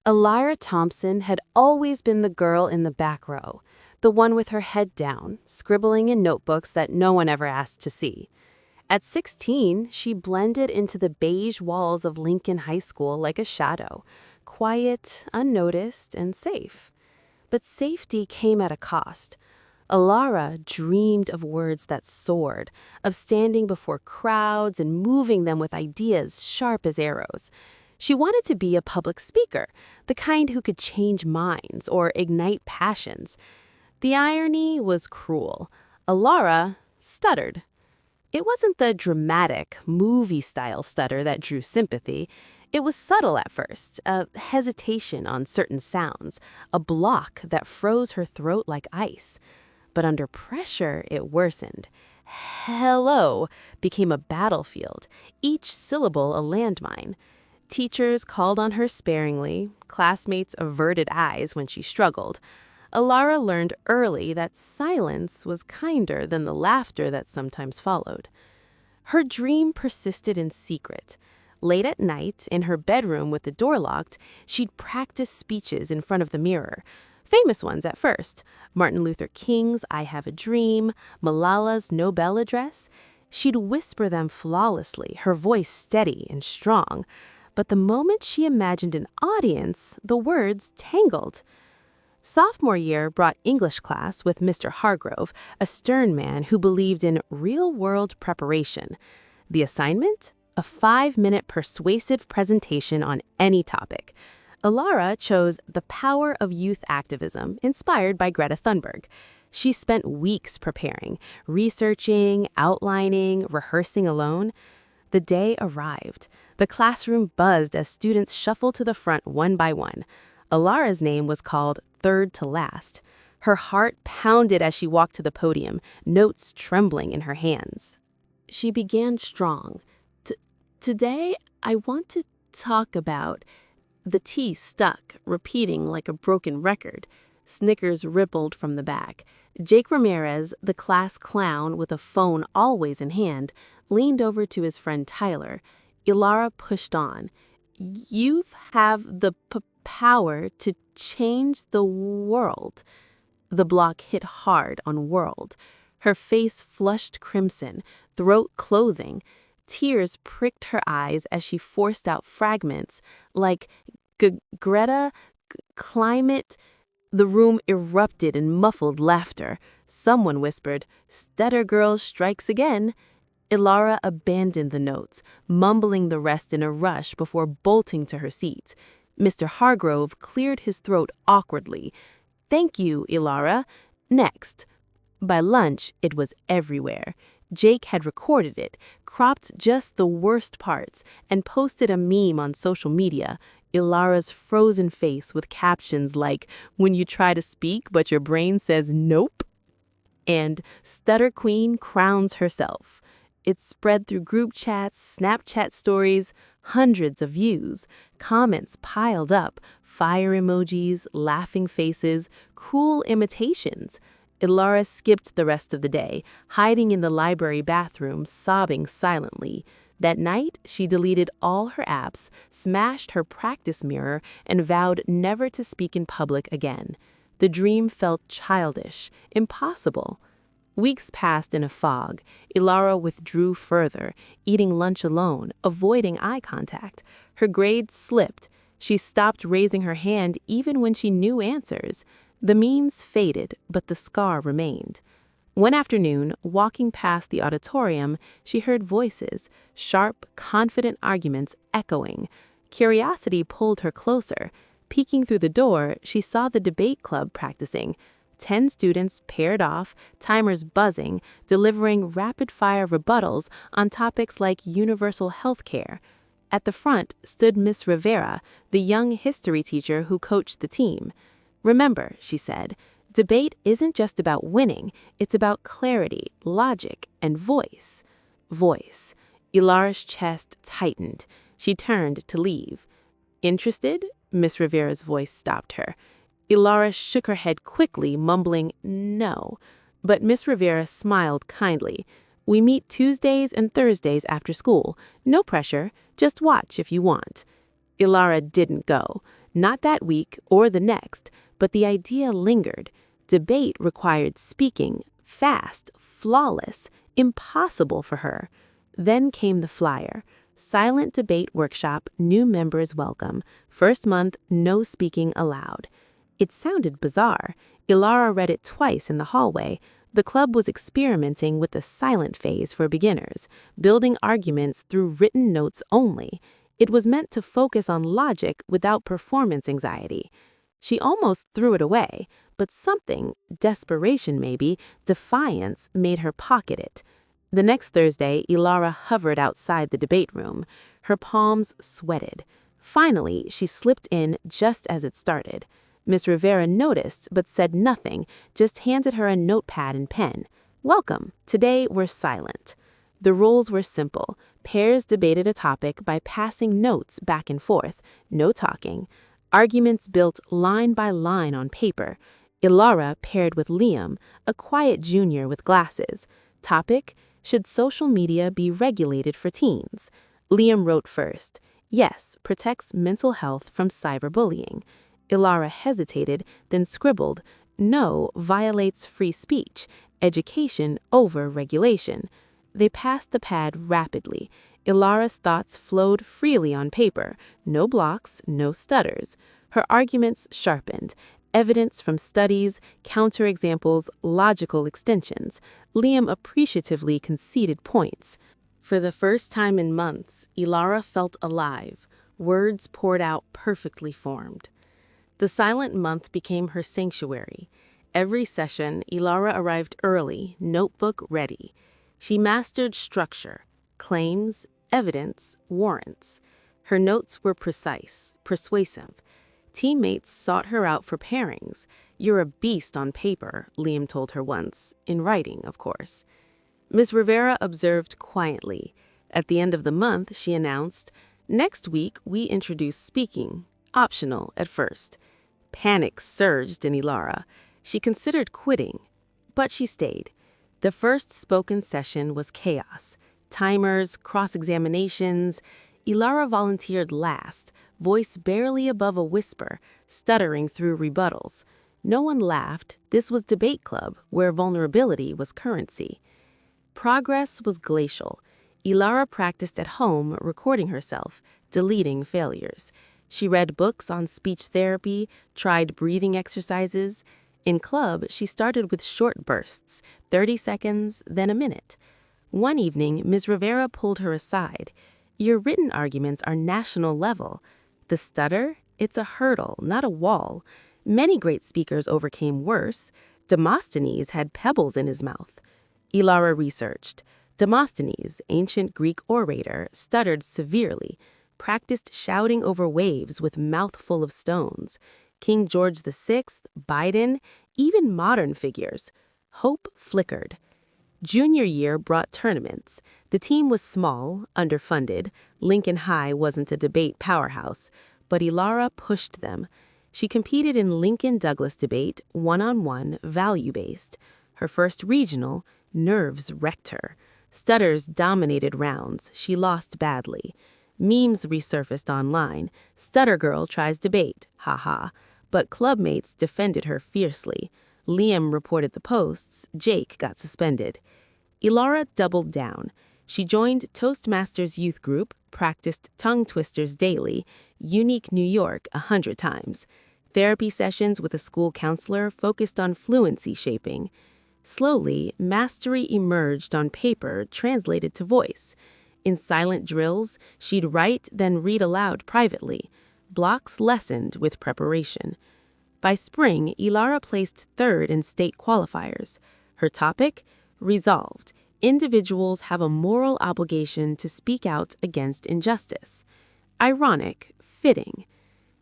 Elira Thompson had always been the girl in the back row, the one with her head down, scribbling in notebooks that no one ever asked to see. At 16, she blended into the beige walls of Lincoln High School like a shadow, quiet, unnoticed, and safe. But safety came at a cost. Elira dreamed of words that soared, of standing before crowds and moving them with ideas sharp as arrows. She wanted to be a public speaker, the kind who could change minds or ignite passions. The irony was cruel. Elira stuttered. It wasn't the dramatic, movie-style stutter that drew sympathy. It was subtle at first, a hesitation on certain sounds, a block that froze her throat like ice. But under pressure, it worsened. Hello became a battlefield, each syllable a landmine. Teachers called on her sparingly, classmates averted eyes when she struggled. Elira learned early that silence was kinder than the laughter that sometimes followed. Her dream persisted in secret. Late at night, in her bedroom with the door locked, she'd practice speeches in front of the mirror. Famous ones at first. Martin Luther King's I Have a Dream, Malala's Nobel Address. She'd whisper them flawlessly, her voice steady and strong. But the moment she imagined an audience, the words tangled. Sophomore year brought English class with Mr. Hargrove, a stern man who believed in real-world preparation. The assignment? A 5-minute persuasive presentation on any topic. Elira chose The Power of Youth Activism, inspired by Greta Thunberg. She spent weeks preparing, researching, outlining, rehearsing alone. The day arrived. The classroom buzzed as students shuffled to the front one by one. Elira's name was called third to last. Her heart pounded as she walked to the podium, notes trembling in her hands. She began strong. Today, I want to talk about... The T stuck, repeating like a broken record. Snickers rippled from the back. Jake Ramirez, the class clown with a phone always in hand, leaned over to his friend Tyler. Elira pushed on. You have the power to change the world. The block hit hard on world. Her face flushed crimson, throat closing. Tears pricked her eyes as she forced out fragments like Greta, climate. The room erupted in muffled laughter. Someone whispered, "Stutter Girl strikes again." Elira abandoned the notes, mumbling the rest in a rush before bolting to her seat. Mr. Hargrove cleared his throat awkwardly. "Thank you, Elira. Next." By lunch, it was everywhere. Jake had recorded it, cropped just the worst parts, and posted a meme on social media, Elira's frozen face with captions like, "When you try to speak but your brain says nope," and "Stutter Queen crowns herself." It spread through group chats, Snapchat stories, hundreds of views. Comments piled up, fire emojis, laughing faces, cruel imitations. Elira skipped the rest of the day, hiding in the library bathroom, sobbing silently. That night, she deleted all her apps, smashed her practice mirror, and vowed never to speak in public again. The dream felt childish, impossible. Weeks passed in a fog. Elira withdrew further, eating lunch alone, avoiding eye contact. Her grades slipped. She stopped raising her hand even when she knew answers. The memes faded, but the scar remained. One afternoon, walking past the auditorium, she heard voices, sharp, confident arguments echoing. Curiosity pulled her closer. Peeking through the door, she saw the debate club practicing. 10 students paired off, timers buzzing, delivering rapid-fire rebuttals on topics like universal health care. At the front stood Miss Rivera, the young history teacher who coached the team. "Remember," she said, "debate isn't just about winning, it's about clarity, logic, and voice." Voice. Elira's chest tightened. She turned to leave. "Interested?" Miss Rivera's voice stopped her. Elira shook her head quickly, mumbling, "No." But Miss Rivera smiled kindly. "We meet Tuesdays and Thursdays after school. No pressure. Just watch if you want." Elira didn't go. Not that week or the next, but the idea lingered. Debate required speaking, fast, flawless, impossible for her. Then came the flyer. Silent debate workshop, new members welcome. First month, no speaking allowed. It sounded bizarre. Ilara read it twice in the hallway. The club was experimenting with the silent phase for beginners, building arguments through written notes only. It was meant to focus on logic without performance anxiety. She almost threw it away, but something, desperation maybe, defiance, made her pocket it. The next Thursday, Ilara hovered outside the debate room. Her palms sweated. Finally, she slipped in just as it started. Miss Rivera noticed but said nothing, just handed her a notepad and pen. "Welcome. Today we're silent." The rules were simple. Pairs debated a topic by passing notes back and forth, no talking. Arguments built line by line on paper. Ilara paired with Liam, a quiet junior with glasses. Topic: should social media be regulated for teens? Liam wrote first. Yes, protects mental health from cyberbullying. Ilara hesitated, then scribbled. No, violates free speech. Education over regulation. They passed the pad rapidly. Ilara's thoughts flowed freely on paper. No blocks, no stutters. Her arguments sharpened. Evidence from studies, counterexamples, logical extensions. Liam appreciatively conceded points. For the first time in months, Ilara felt alive. Words poured out perfectly formed. The silent month became her sanctuary. Every session, Ilara arrived early, notebook ready. She mastered structure, claims, evidence, warrants. Her notes were precise, persuasive. Teammates sought her out for pairings. "You're a beast on paper," Liam told her once, in writing, of course. Miss Rivera observed quietly. At the end of the month, she announced, "Next week, we introduce speaking, optional at first." Panic surged in Ilara. She considered quitting, but she stayed. The first spoken session was chaos. Timers, cross-examinations. Ilara volunteered last, voice barely above a whisper, stuttering through rebuttals. No one laughed. This was debate club, where vulnerability was currency. Progress was glacial. Ilara practiced at home, recording herself, deleting failures. She read books on speech therapy, tried breathing exercises. In club, she started with short bursts, 30 seconds, then a minute. One evening, Ms. Rivera pulled her aside. "Your written arguments are national level. The stutter? It's a hurdle, not a wall. Many great speakers overcame worse. Demosthenes had pebbles in his mouth." Ilara researched. Demosthenes, ancient Greek orator, stuttered severely, practiced shouting over waves with mouth full of stones. King George VI, Biden, even modern figures. Hope flickered. Junior year brought tournaments. The team was small, underfunded. Lincoln High wasn't a debate powerhouse, but Ilara pushed them. She competed in Lincoln-Douglas debate, one-on-one, value-based. Her first regional, nerves wrecked her. Stutters dominated rounds. She lost badly. Memes resurfaced online. "Stutter girl tries debate, haha." But clubmates defended her fiercely. Liam reported the posts. Jake got suspended. Ilara doubled down. She joined Toastmasters youth group, practiced tongue twisters daily, Unique New York 100 times. Therapy sessions with a school counselor focused on fluency shaping. Slowly, mastery emerged on paper, translated to voice. In silent drills, she'd write, then read aloud privately. Blocks lessened with preparation. By spring, Ilara placed third in state qualifiers. Her topic? Resolved. Individuals have a moral obligation to speak out against injustice. Ironic, fitting.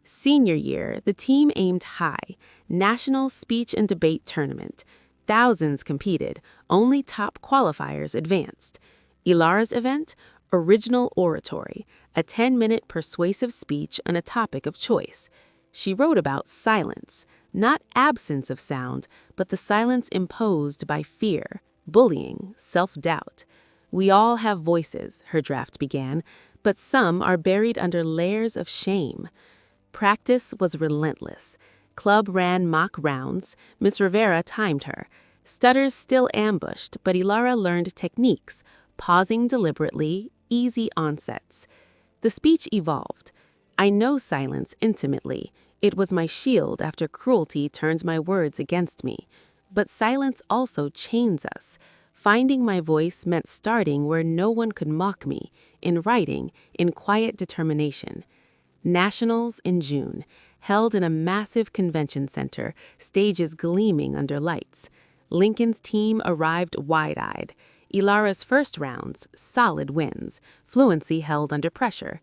Senior year, the team aimed high. National Speech and Debate Tournament. Thousands competed. Only top qualifiers advanced. Ilara's event? Original oratory, a 10-minute persuasive speech on a topic of choice. She wrote about silence, not absence of sound, but the silence imposed by fear, bullying, self-doubt. "We all have voices," her draft began, "but some are buried under layers of shame." Practice was relentless. Club ran mock rounds. Miss Rivera timed her. Stutters still ambushed, but Ilara learned techniques, pausing deliberately, easy onsets. The speech evolved. I know silence intimately. It was my shield after cruelty turns my words against me. But silence also chains us. Finding my voice meant starting where no one could mock me, in writing, in quiet determination. Nationals in June, held in a massive convention center, stages gleaming under lights. Lincoln's team arrived wide-eyed. Ilara's first rounds, solid wins, fluency held under pressure.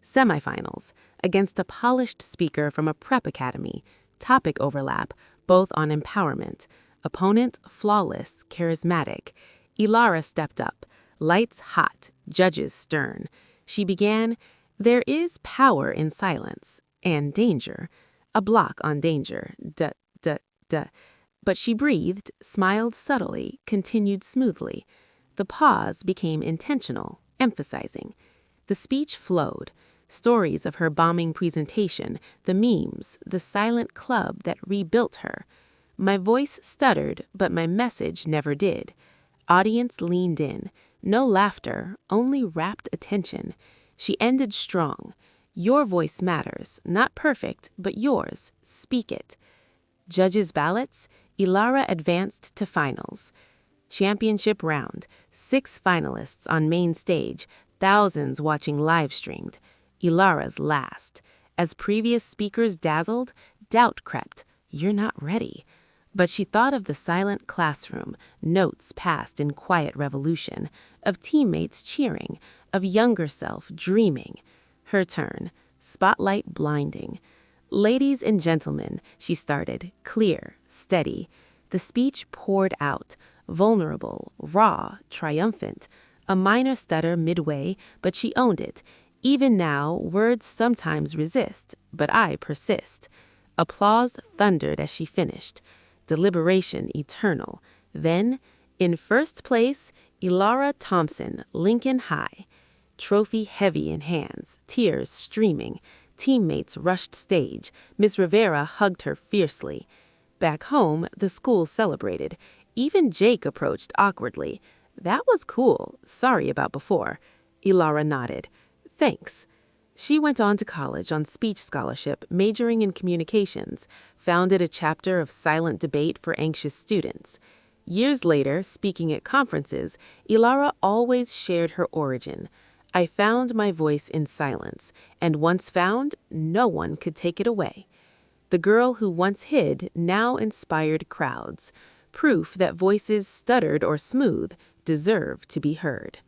Semifinals, against a polished speaker from a prep academy, topic overlap, both on empowerment. Opponent flawless, charismatic. Ilara stepped up, lights hot, judges stern. She began, "There is power in silence, and danger." A block on danger, duh. But she breathed, smiled subtly, continued smoothly. The pause became intentional, emphasizing. The speech flowed. Stories of her bombing presentation, the memes, the silent club that rebuilt her. My voice stuttered, but my message never did. Audience leaned in. No laughter, only rapt attention. She ended strong. Your voice matters, not perfect, but yours. Speak it. Judges' ballots, Ilara advanced to finals. Championship round, 6 finalists on main stage, thousands watching live streamed. Ilara's last. As previous speakers dazzled, doubt crept. You're not ready. But she thought of the silent classroom, notes passed in quiet revolution, of teammates cheering, of younger self dreaming. Her turn, spotlight blinding. "Ladies and gentlemen," she started, clear, steady. The speech poured out, vulnerable, raw, triumphant. A minor stutter midway, but she owned it. Even now, words sometimes resist, but I persist. Applause thundered as she finished. Deliberation eternal. Then, in first place, Ilara Thompson, Lincoln High. Trophy heavy in hands, tears streaming. Teammates rushed stage. Miss Rivera hugged her fiercely. Back home, the school celebrated. Even Jake approached awkwardly. "That was cool. Sorry about before." Ilara nodded. "Thanks." She went on to college on speech scholarship, majoring in communications, founded a chapter of silent debate for anxious students. Years later, speaking at conferences, Ilara always shared her origin. "I found my voice in silence, and once found, no one could take it away." The girl who once hid now inspired crowds, proof that voices stuttered or smooth deserve to be heard.